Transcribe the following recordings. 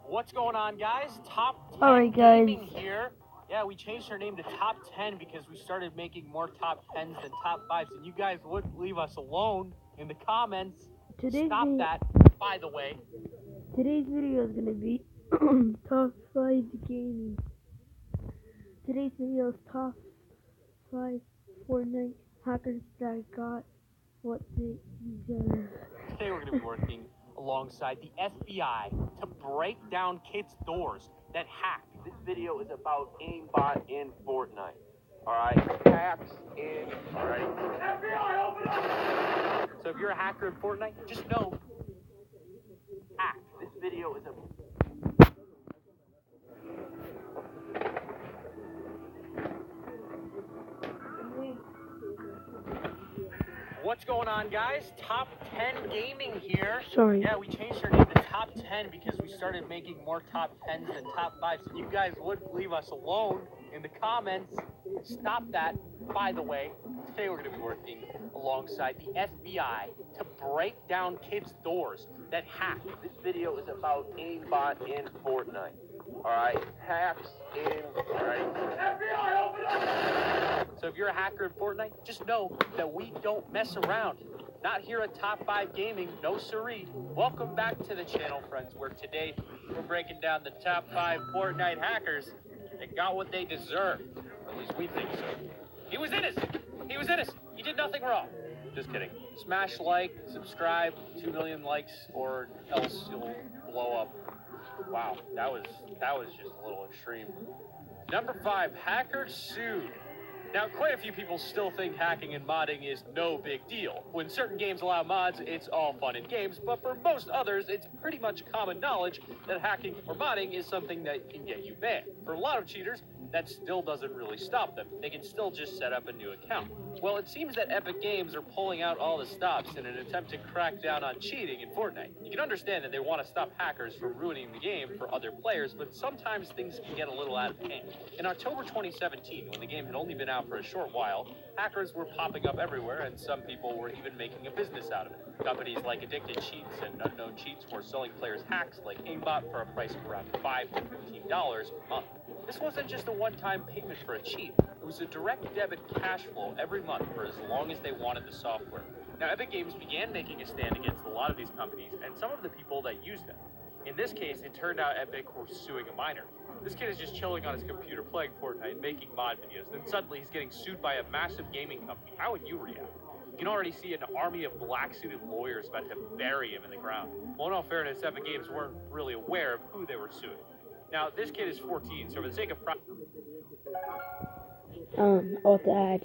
What's going on, guys? Top 10 Alright, guys. Gaming here. Yeah, we changed our name to Top 10 because we started making more Top 10s than Top 5s, and you guys wouldn't leave us alone in the comments. Stop that, by the way. Today's video is gonna be top 5 gaming. Today's video is top 5 Fortnite hackers that got what they deserve. Today we're going to be working alongside the FBI to break down kids' doors that hack. This video is about aimbot in Fortnite. Alright? Hacks in. Alright? FBI, open up! So if you're a hacker in Fortnite, just know, hack. This video is a. What's going on, guys? Top 10 Gaming here. Sorry. Yeah, we changed our name to Top 10 because we started making more Top 10s than Top 5s, and you guys wouldn't leave us alone in the comments. Stop that, by the way. Today we're going to be working alongside the FBI to break down kids' doors that hack. This video is about aimbot in Fortnite. Alright? Hacks in. Alright? FBI, open up! So if you're a hacker in Fortnite, just know that we don't mess around. Not here at Top 5 Gaming, no siree. Welcome back to the channel, friends, where today we're breaking down the top 5 Fortnite hackers that got what they deserve. At least we think so. He was innocent. He was innocent. He did nothing wrong. Just kidding. Smash like, subscribe, 2 million likes, or else you'll blow up. Wow, that was just a little extreme. Number 5, hacker sued. Now, quite a few people still think hacking and modding is no big deal. When certain games allow mods, it's all fun and games, but for most others, it's pretty much common knowledge that hacking or modding is something that can get you banned. For a lot of cheaters, that still doesn't really stop them. They can still just set up a new account. Well, it seems that Epic Games are pulling out all the stops in an attempt to crack down on cheating in Fortnite. You can understand that they want to stop hackers from ruining the game for other players, but sometimes things can get a little out of hand. In October 2017, when the game had only been out for a short while, hackers were popping up everywhere, and some people were even making a business out of it. Companies like Addicted Cheats and Unknown Cheats were selling players hacks like Aimbot for a price of around $5 to $15 per month. This wasn't just a one-time payment for a cheat. It was a direct debit cash flow every month for as long as they wanted the software. Now, Epic Games began making a stand against a lot of these companies and some of the people that used them. In this case, it turned out Epic were suing a minor. This kid is just chilling on his computer playing Fortnite, making mod videos, then suddenly he's getting sued by a massive gaming company. How would you react? You can already see an army of black-suited lawyers about to bury him in the ground. Well, in all fairness, Epic Games weren't really aware of who they were suing. Now, this kid is 14, so for the sake of I'll add.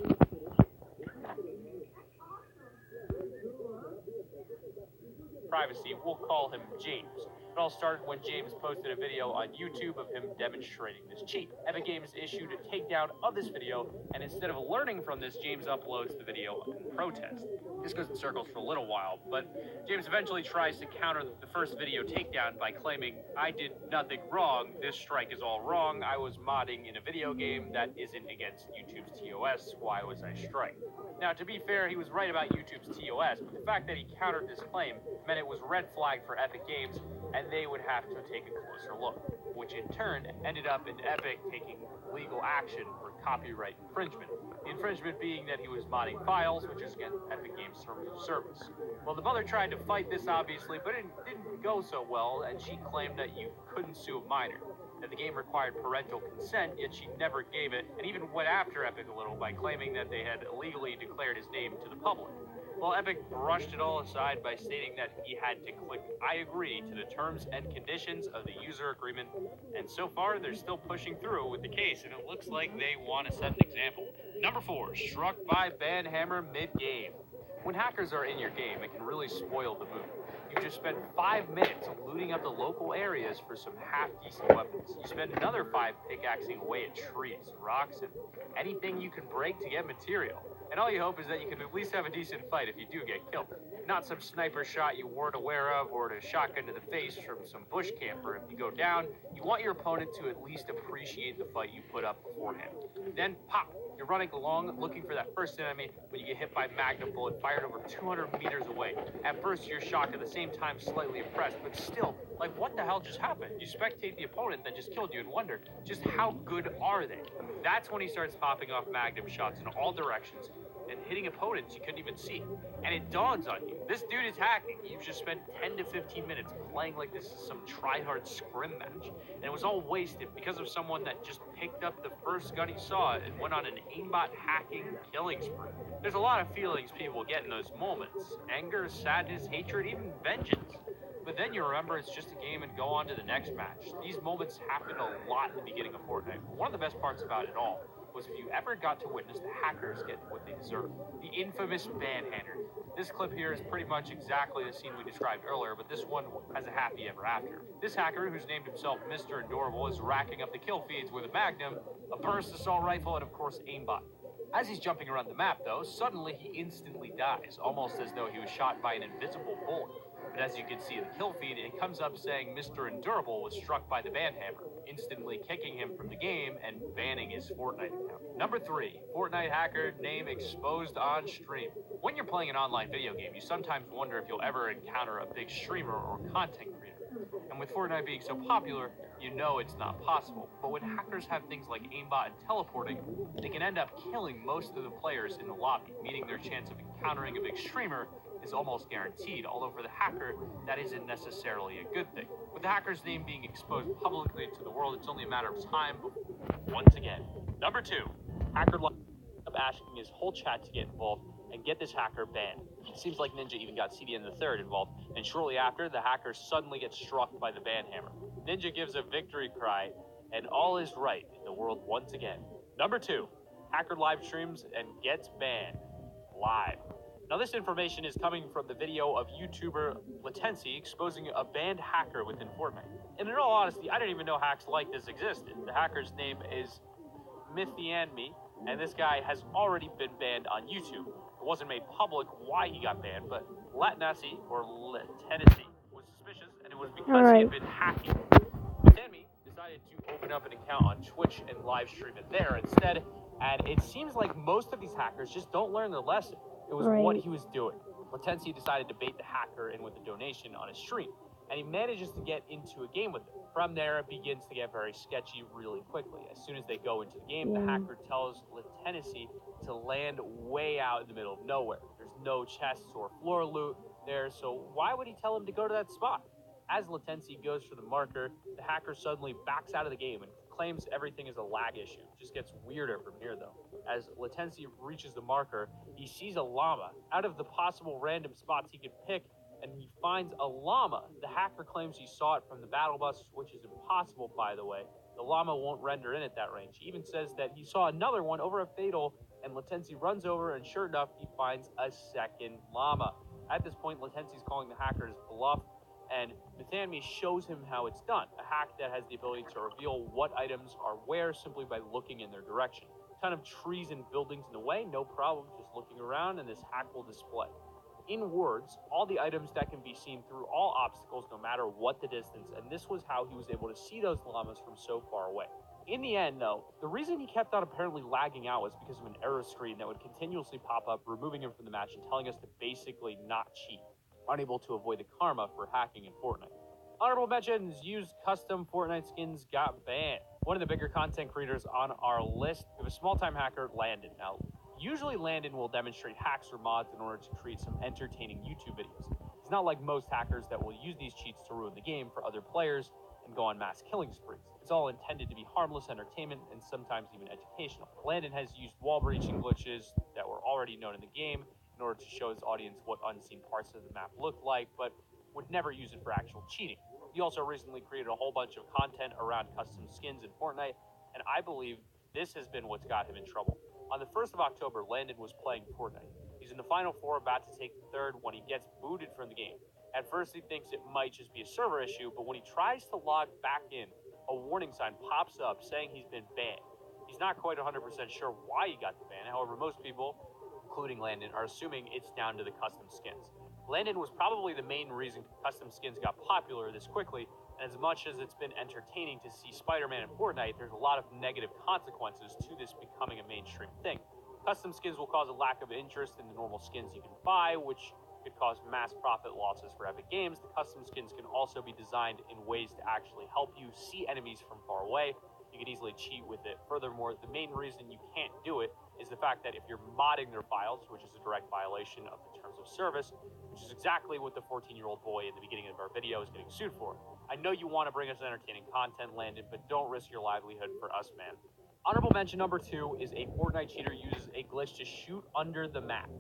privacy, we'll call him James. It all started when James posted a video on YouTube of him demonstrating this cheat. Epic Games issued a takedown of this video, and instead of learning from this, James uploads the video in protest. This goes in circles for a little while, but James eventually tries to counter the first video takedown by claiming, "I did nothing wrong, this strike is all wrong, I was modding in a video game that isn't against YouTube's TOS, why was I strike?" Now, to be fair, he was right about YouTube's TOS, but the fact that he countered this claim meant it was red flagged for Epic Games, and they would have to take a closer look, which in turn ended up in Epic taking legal action for copyright infringement. The infringement being that he was modding files, which is against Epic Games' terms of service. Well, the mother tried to fight this, obviously, but it didn't go so well, and she claimed that you couldn't sue a minor, that the game required parental consent, yet she never gave it, and even went after Epic a little by claiming that they had illegally declared his name to the public. Well, Epic brushed it all aside by stating that he had to click "I agree" to the terms and conditions of the user agreement, and so far they're still pushing through with the case, and it looks like they want to set an example. Number 4, struck by banhammer mid-game. When hackers are in your game, it can really spoil the mood. You just spend 5 minutes looting up the local areas for some half-decent weapons. You spend another 5 pickaxing away at trees, rocks, and anything you can break to get material. And all you hope is that you can at least have a decent fight if you do get killed. not some sniper shot you weren't aware of or a shotgun to the face from some bush camper. If you go down, you want your opponent to at least appreciate the fight you put up beforehand. Then, pop! You're running along looking for that first enemy when you get hit by a Magnum bullet fired over 200 meters away. At first, you're shocked, at the same time slightly impressed, but still, like, what the hell just happened? You spectate the opponent that just killed you and wonder, just how good are they? That's when he starts popping off Magnum shots in all directions and hitting opponents you couldn't even see. And it dawns on you, this dude is hacking. You've just spent 10 to 15 minutes playing like this is some try-hard scrim match. And it was all wasted because of someone that just picked up the first gun he saw and went on an aimbot hacking killing spree. There's a lot of feelings people get in those moments. Anger, sadness, hatred, even vengeance. But then you remember it's just a game and go on to the next match. These moments happen a lot in the beginning of Fortnite. One of the best parts about it all was if you ever got to witness the hackers get what they deserve. The infamous Banhander. This clip here is pretty much exactly the scene we described earlier, but this one has a happy ever after. This hacker, who's named himself Mr. Adorable, is racking up the kill feeds with a Magnum, a burst assault rifle, and of course aimbot. As he's jumping around the map though, suddenly he instantly dies, almost as though he was shot by an invisible bullet. But as you can see in the kill feed, it comes up saying Mr. Endurable was struck by the Banhammer, instantly kicking him from the game and banning his Fortnite account. Number 3, Fortnite hacker name exposed on stream. When you're playing an online video game, you sometimes wonder if you'll ever encounter a big streamer or content creator. And with Fortnite being so popular, you know it's not possible. But when hackers have things like aimbot and teleporting, they can end up killing most of the players in the lobby, meaning their chance of encountering a big streamer is almost guaranteed, although for the hacker, that isn't necessarily a good thing. With the hacker's name being exposed publicly to the world, it's only a matter of time once again. Number 2, hacker up asking his whole chat to get involved and get this hacker banned. It seems like Ninja even got CDN the Third involved, and shortly after, the hacker suddenly gets struck by the Banhammer. Ninja gives a victory cry, and all is right in the world once again. Number 2, hacker live streams and gets banned. Live. Now this information is coming from the video of YouTuber Latency exposing a banned hacker within Fortnite. And in all honesty, I didn't even know hacks like this existed. The hacker's name is Mythianme, and this guy has already been banned on YouTube. It wasn't made public why he got banned, but Latency was suspicious, and it was because he had been hacking. Mythianme decided to open up an account on Twitch and live stream it there instead, and it seems like most of these hackers just don't learn their lesson. It was what he was doing. Latency decided to bait the hacker in with a donation on his stream, and he manages to get into a game with him. From there, it begins to get very sketchy really quickly. As soon as they go into the game, the hacker tells Latency to land way out in the middle of nowhere. There's no chests or floor loot there, so why would he tell him to go to that spot? As Latency goes for the marker, the hacker suddenly backs out of the game and claims everything is a lag issue. It just gets weirder from here though. As Latency reaches the marker, he sees a llama. Out of the possible random spots he could pick, and he finds a llama. The hacker claims he saw it from the battle bus, which is impossible by the way. The llama won't render in at that range. He even says that he saw another one over a fatal, and Latency runs over, and sure enough, he finds a second llama. At this point, Latency's calling the hacker's bluff, and Mythianme shows him how it's done, a hack that has the ability to reveal what items are where simply by looking in their direction. A ton of trees and buildings in the way, no problem, just looking around, and this hack will display. In words, all the items that can be seen through all obstacles no matter what the distance, and this was how he was able to see those llamas from so far away. In the end, though, the reason he kept on apparently lagging out was because of an error screen that would continuously pop up, removing him from the match and telling us to basically not cheat. Unable to avoid the karma for hacking in Fortnite. Honorable mentions, used custom Fortnite skins got banned. One of the bigger content creators on our list, we have a small-time hacker, Landon. Now, usually Landon will demonstrate hacks or mods in order to create some entertaining YouTube videos. It's not like most hackers that will use these cheats to ruin the game for other players and go on mass killing sprees. It's all intended to be harmless entertainment and sometimes even educational. Landon has used wall breaching glitches that were already known in the game in order to show his audience what unseen parts of the map look like, but would never use it for actual cheating. He also recently created a whole bunch of content around custom skins in Fortnite, and I believe this has been what's got him in trouble. On the 1st of October, Landon was playing Fortnite. He's in the Final Four, about to take the third, when he gets booted from the game. At first, he thinks it might just be a server issue, but when he tries to log back in, a warning sign pops up saying he's been banned. He's not quite 100% sure why he got the ban. However, most people, including Landon, are assuming it's down to the custom skins. Landon was probably the main reason custom skins got popular this quickly, and as much as it's been entertaining to see Spider-Man in Fortnite, there's a lot of negative consequences to this becoming a mainstream thing. Custom skins will cause a lack of interest in the normal skins you can buy, which could cause mass profit losses for Epic Games. The custom skins can also be designed in ways to actually help you see enemies from far away. You can easily cheat with it. Furthermore, the main reason you can't do it is the fact that if you're modding their files, which is a direct violation of the terms of service, which is exactly what the 14-year-old boy in the beginning of our video is getting sued for. I know you want to bring us entertaining content, Landon, but don't risk your livelihood for us, man. Honorable mention number 2 is a Fortnite cheater uses a glitch to shoot under the map.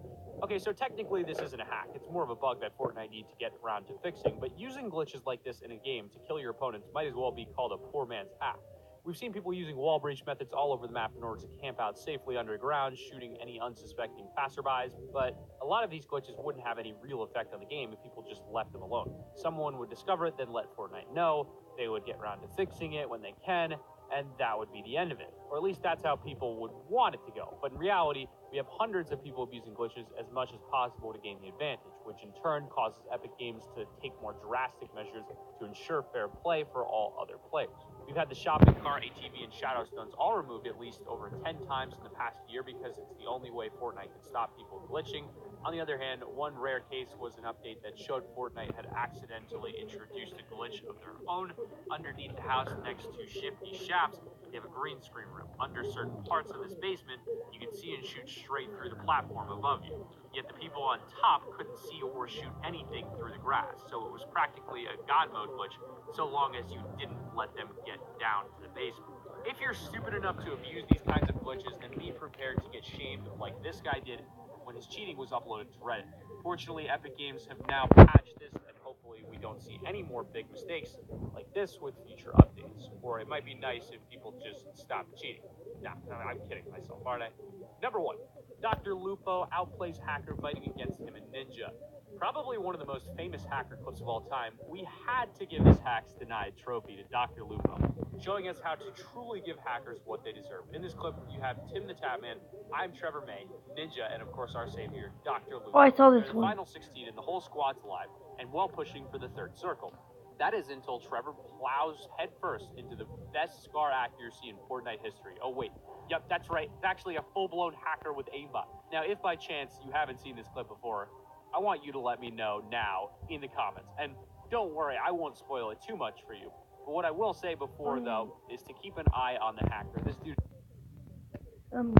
Okay, so technically this isn't a hack. It's more of a bug that Fortnite needs to get around to fixing, but using glitches like this in a game to kill your opponents might as well be called a poor man's hack. We've seen people using wall breach methods all over the map in order to camp out safely underground, shooting any unsuspecting passerbys, but a lot of these glitches wouldn't have any real effect on the game if people just left them alone. Someone would discover it, then let Fortnite know, they would get around to fixing it when they can, and that would be the end of it. Or at least that's how people would want it to go. But in reality, we have hundreds of people abusing glitches as much as possible to gain the advantage, which in turn causes Epic Games to take more drastic measures to ensure fair play for all other players. We've had the shopping cart, ATV, and shadow stones all removed at least over 10 times in the past year because it's the only way Fortnite can stop people glitching. On the other hand, one rare case was an update that showed Fortnite had accidentally introduced a glitch of their own underneath the house next to Shifty Shafts. They have a green screen room. Under certain parts of this basement, you can see and shoot straight through the platform above you. Yet the people on top couldn't see or shoot anything through the grass, so it was practically a God mode glitch, so long as you didn't let them get down to the basement. If you're stupid enough to abuse these kinds of glitches, then be prepared to get shamed like this guy did when his cheating was uploaded to Reddit. Fortunately, Epic Games have now patched this, and hopefully we don't see any more big mistakes like this with future updates. Or it might be nice if people just stop cheating. Nah, I'm kidding myself, aren't I? Number 1. Dr. Lupo outplays hacker fighting against him in Ninja. Probably one of the most famous hacker clips of all time, we had to give this Hacks Denied trophy to Dr. Lupo, showing us how to truly give hackers what they deserve. In this clip, you have Tim the Tapman, I'm Trevor May, Ninja, and of course our savior, Dr. Lupo. Oh, I saw this They're the one. final 16 and the whole squad's alive, and well pushing for the third circle. That is until Trevor plows headfirst into the best scar accuracy in Fortnite history. Oh wait, yep, that's right, it's actually a full-blown hacker with aimbot. Now, if by chance you haven't seen this clip before, I want you to let me know now in the comments. And don't worry, I won't spoil it too much for you. But what I will say before, though, is to keep an eye on the hacker. This dude...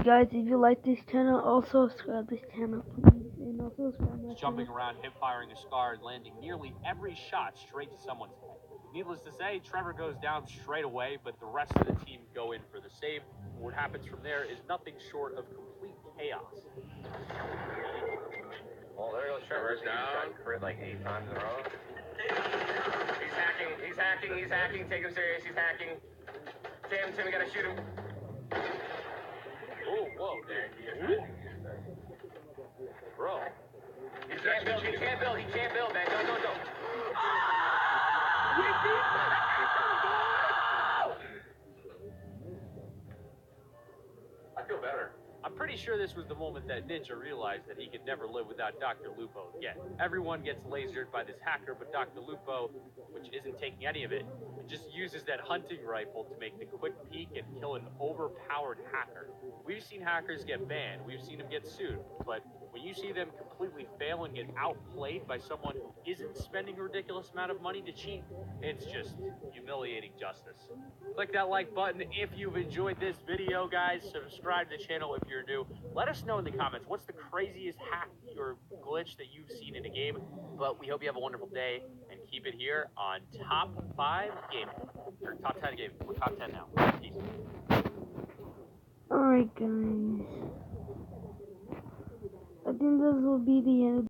Guys, if you like this channel, also subscribe this channel, please. And also subscribe my jumping channel. around, hip firing a scar, and landing nearly every shot straight to someone's head. Needless to say, Trevor goes down straight away, but the rest of the team go in for the save. What happens from there is nothing short of complete chaos. Well, there goes Trevor's down. Crit like 8 times in a row. He's hacking. Take him serious, he's hacking. Tim, we gotta shoot him. Oh, whoa, dude. Bro. He can't build, man. Don't. I feel better. I'm pretty sure this was the moment that Ninja realized that he could never live without Dr. Lupo again. Everyone gets lasered by this hacker, but Dr. Lupo, which isn't taking any of it, just uses that hunting rifle to make the quick peek and kill an overpowered hacker. We've seen hackers get banned, we've seen them get sued, but when you see them completely fail and get outplayed by someone who isn't spending a ridiculous amount of money to cheat, it's just humiliating justice. Click that like button if you've enjoyed this video, guys. Subscribe to the channel if you're new. Let us know in the comments what's the craziest hack or glitch that you've seen in a game. But we hope you have a wonderful day, and keep it here on Top 5 Gaming. Or Top 10 Gaming. We're Top 10 now. Peace. Alright, guys. I think this will be the end.